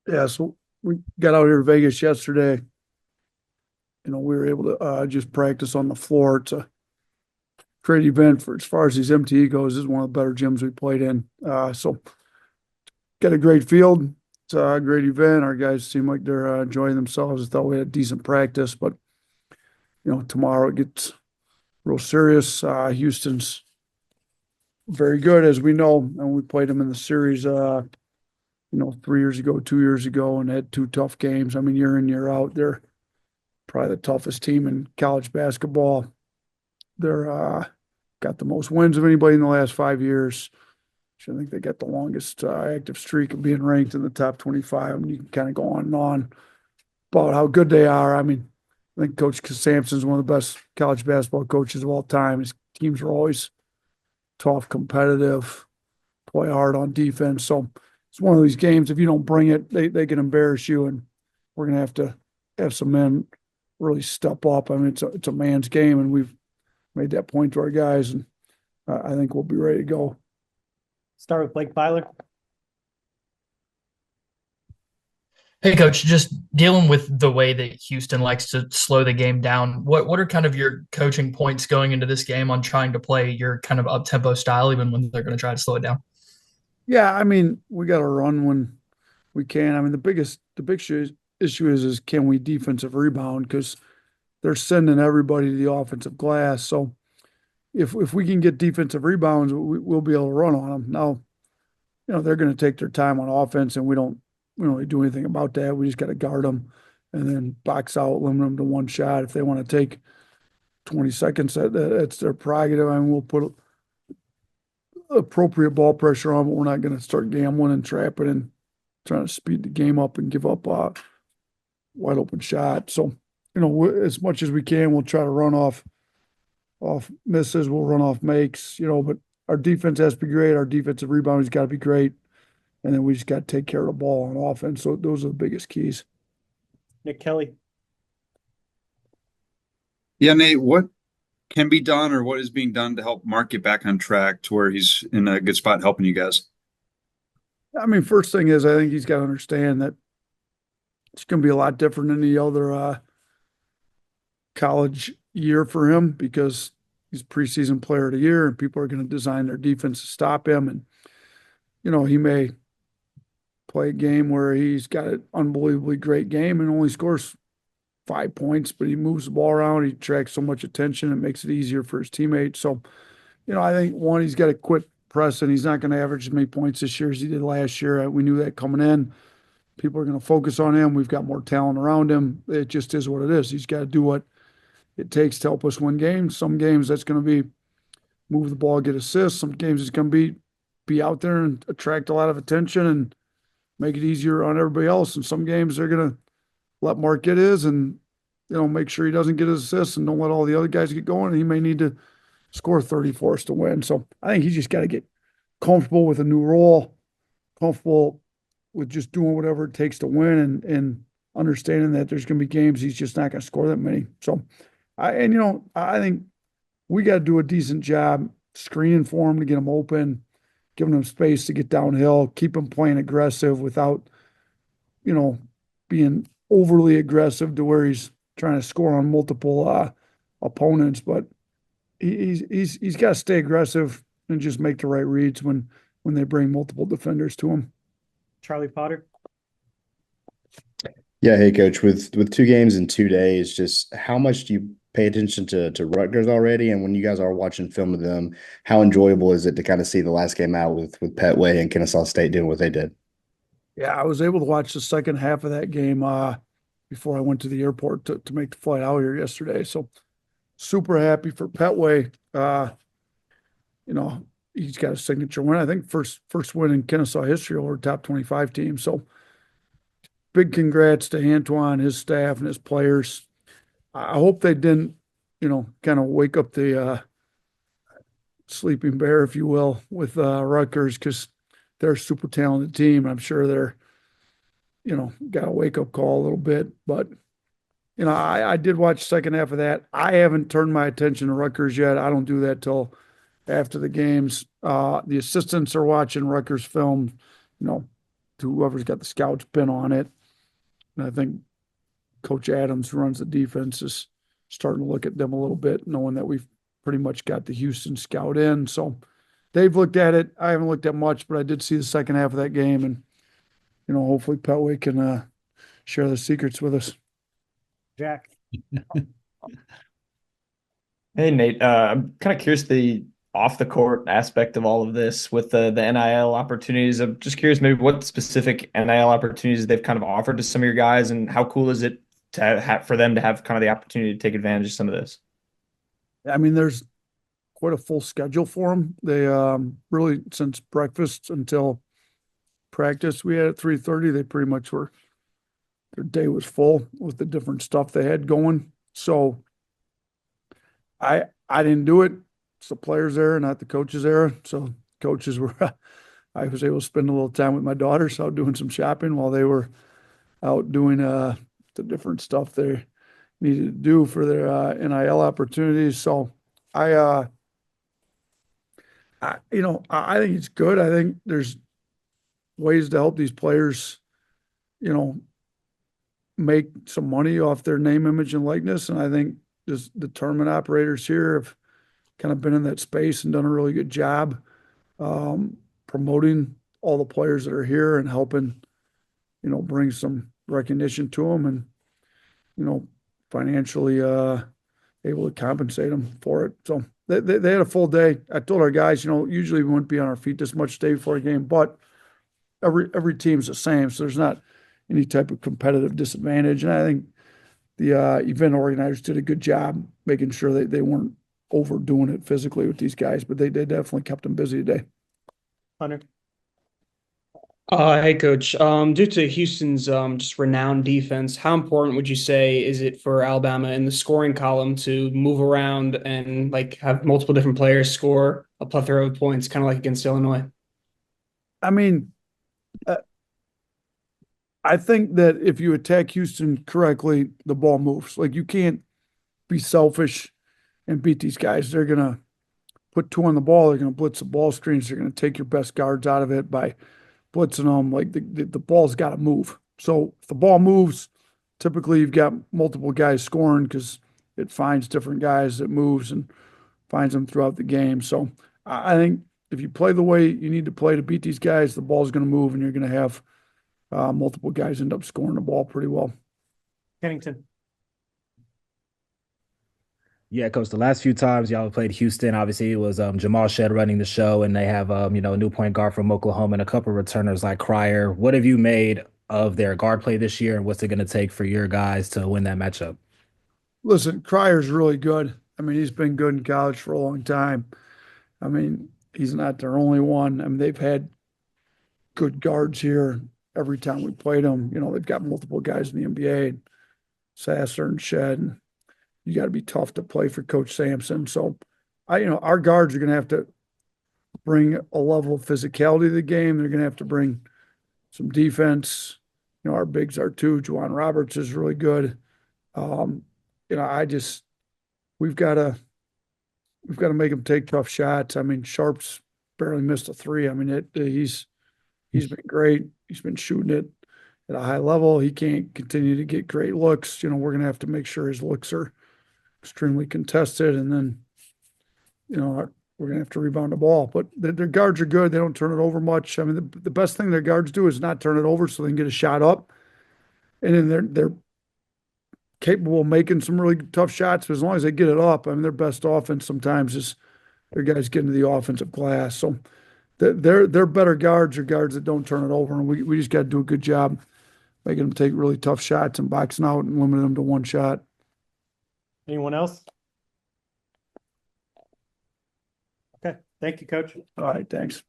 Yeah, so we got out here to Vegas yesterday. We were able to just practice on the floor. It's a great event for as far as these MTE goes. This is one of the better gyms we played in. So got a great field. It's a great event. Our guys seem like they're enjoying themselves. I thought we had decent practice, but tomorrow it gets real serious. Houston's very good, as we know, and we played them in the series. 3 years ago, 2 years ago, and had two tough games. I mean, year in, year out, they're probably the toughest team in college basketball. They're got the most wins of anybody in the last 5 years. I think they got the longest active streak of being ranked in the top 25. I mean, you can kind of go on and on about how good they are. I mean, I think Coach Sampson's one of the best college basketball coaches of all time. His teams are always tough, competitive, play hard on defense. So it's one of these games. If you don't bring it, they can embarrass you, and we're gonna have to have some men really step up. I mean, it's a man's game, and we've made that point to our guys, and I think we'll be ready to go. Start with Blake Byler. Hey, coach, just dealing with the way that Houston likes to slow the game down. What are kind of your coaching points going into this game on trying to play your kind of up tempo style, even when they're going to try to slow it down? Yeah, I mean, we got to run when we can. I mean, the big issue is can we defensive rebound because they're sending everybody to the offensive glass. So if we can get defensive rebounds, we'll be able to run on them. Now, they're going to take their time on offense, and we don't really do anything about that. We just got to guard them and then box out, limit them to one shot. If they want to take 20 seconds, that's their prerogative. I mean, we'll put appropriate ball pressure on, but we're not going to start gambling and trapping and trying to speed the game up and give up a wide open shot. So, as much as we can, we'll try to run off misses. We'll run off makes, but our defense has to be great. Our defensive rebounding's got to be great. And then we just got to take care of the ball on offense. So those are the biggest keys. Nick Kelly. Yeah, Nate, what can be done or what is being done to help Mark get back on track to where he's in a good spot helping you guys? I mean, first thing is I think he's got to understand that it's going to be a lot different than the other college year for him because he's preseason player of the year and people are going to design their defense to stop him. And, he may play a game where he's got an unbelievably great game and only scores 5 points, but he moves the ball around. He attracts so much attention. It makes it easier for his teammates. So, I think one, he's got to quit pressing. He's not going to average as many points this year as he did last year. We knew that coming in. People are going to focus on him. We've got more talent around him. It just is what it is. He's got to do what it takes to help us win games. Some games that's going to be move the ball, get assists. Some games it's going to be out there and attract a lot of attention and make it easier on everybody else. And some games they're going to let Mark get his and, make sure he doesn't get his assists and don't let all the other guys get going. And he may need to score 30 for us to win. So I think he's just got to get comfortable with a new role, comfortable with just doing whatever it takes to win and understanding that there's going to be games he's just not going to score that many. So I think we got to do a decent job screening for him to get him open, giving him space to get downhill, keep him playing aggressive without, being overly aggressive to where he's trying to score on multiple opponents. But he's got to stay aggressive and just make the right reads when they bring multiple defenders to him. Charlie Potter. Yeah, hey coach, with two games in 2 days, just how much do you pay attention to Rutgers already? And when you guys are watching film of them, how enjoyable is it to kind of see the last game out with Petway and Kennesaw State doing what they did? Yeah, I was able to watch the second half of that game before I went to the airport to make the flight out here yesterday. So super happy for Petway. He's got a signature win. I think first win in Kennesaw history over a top 25 team. So big congrats to Antoine, his staff, and his players. I hope they didn't, kind of wake up the sleeping bear, if you will, with Rutgers because they're a super talented team. I'm sure they're, got a wake up call a little bit. But, I did watch the second half of that. I haven't turned my attention to Rutgers yet. I don't do that till after the games. The assistants are watching Rutgers film, you know, whoever's got the scouts pin on it. And I think Coach Adams, who runs the defense, is starting to look at them a little bit, knowing that we've pretty much got the Houston scout in. So they've looked at it. I haven't looked at much, but I did see the second half of that game, and hopefully Petway can share the secrets with us. Jack. Hey Nate, I'm kind of curious the off the court aspect of all of this with the NIL opportunities. I'm just curious maybe what specific NIL opportunities they've kind of offered to some of your guys, and how cool is it to have for them to have kind of the opportunity to take advantage of some of this? I mean, there's quite a full schedule for them. They really, since breakfast until practice we had at 3:30, they pretty much were, their day was full with the different stuff they had going. So I didn't do it. It's the players era, not the coaches era. So coaches were I was able to spend a little time with my daughters out doing some shopping while they were out doing the different stuff they needed to do for their NIL opportunities. So I I think it's good. I think there's ways to help these players, make some money off their name, image, and likeness. And I think just the tournament operators here have kind of been in that space and done a really good job promoting all the players that are here and helping, bring some recognition to them and, financially able to compensate them for it. So they had a full day. I told our guys, usually we wouldn't be on our feet this much day before a game, but every team's the same, so there's not any type of competitive disadvantage. And I think the event organizers did a good job making sure that they weren't overdoing it physically with these guys, but they definitely kept them busy today. Hunter. Hey coach. Due to Houston's just renowned defense, how important would you say is it for Alabama in the scoring column to move around and like have multiple different players score a plethora of points, kind of like against Illinois? I mean, I think that if you attack Houston correctly, the ball moves. Like, you can't be selfish and beat these guys. They're gonna put two on the ball. They're gonna blitz the ball screens. They're gonna take your best guards out of it by blitzing them. Like, the ball's got to move. So if the ball moves, typically you've got multiple guys scoring because it finds different guys, it moves and finds them throughout the game. So I think if you play the way you need to play to beat these guys, the ball's going to move and you're going to have multiple guys end up scoring the ball pretty well. Pennington. Yeah, coach. The last few times y'all played Houston, obviously it was Jamal Shed running the show, and they have a new point guard from Oklahoma and a couple of returners like Cryer. What have you made of their guard play this year, and what's it going to take for your guys to win that matchup? Listen, Cryer's really good. I mean, he's been good in college for a long time. I mean, he's not their only one. I mean, they've had good guards here every time we played them. They've got multiple guys in the NBA, Sasser and Shed. And you got to be tough to play for Coach Sampson. So, our guards are going to have to bring a level of physicality to the game. They're going to have to bring some defense. Our bigs are too. Juwan Roberts is really good. We've got to make him take tough shots. I mean, Sharp's barely missed a three. I mean, he's been great. He's been shooting it at a high level. He can't continue to get great looks. We're going to have to make sure his looks are extremely contested, and then, we're going to have to rebound the ball. But their guards are good. They don't turn it over much. I mean, the best thing their guards do is not turn it over so they can get a shot up. And then they're capable of making some really tough shots, but as long as they get it up, I mean, their best offense sometimes is their guys getting to the offensive glass. So their better guards are guards that don't turn it over, and we just got to do a good job making them take really tough shots and boxing out and limiting them to one shot. Anyone else? Okay. Thank you, Coach. All right, thanks.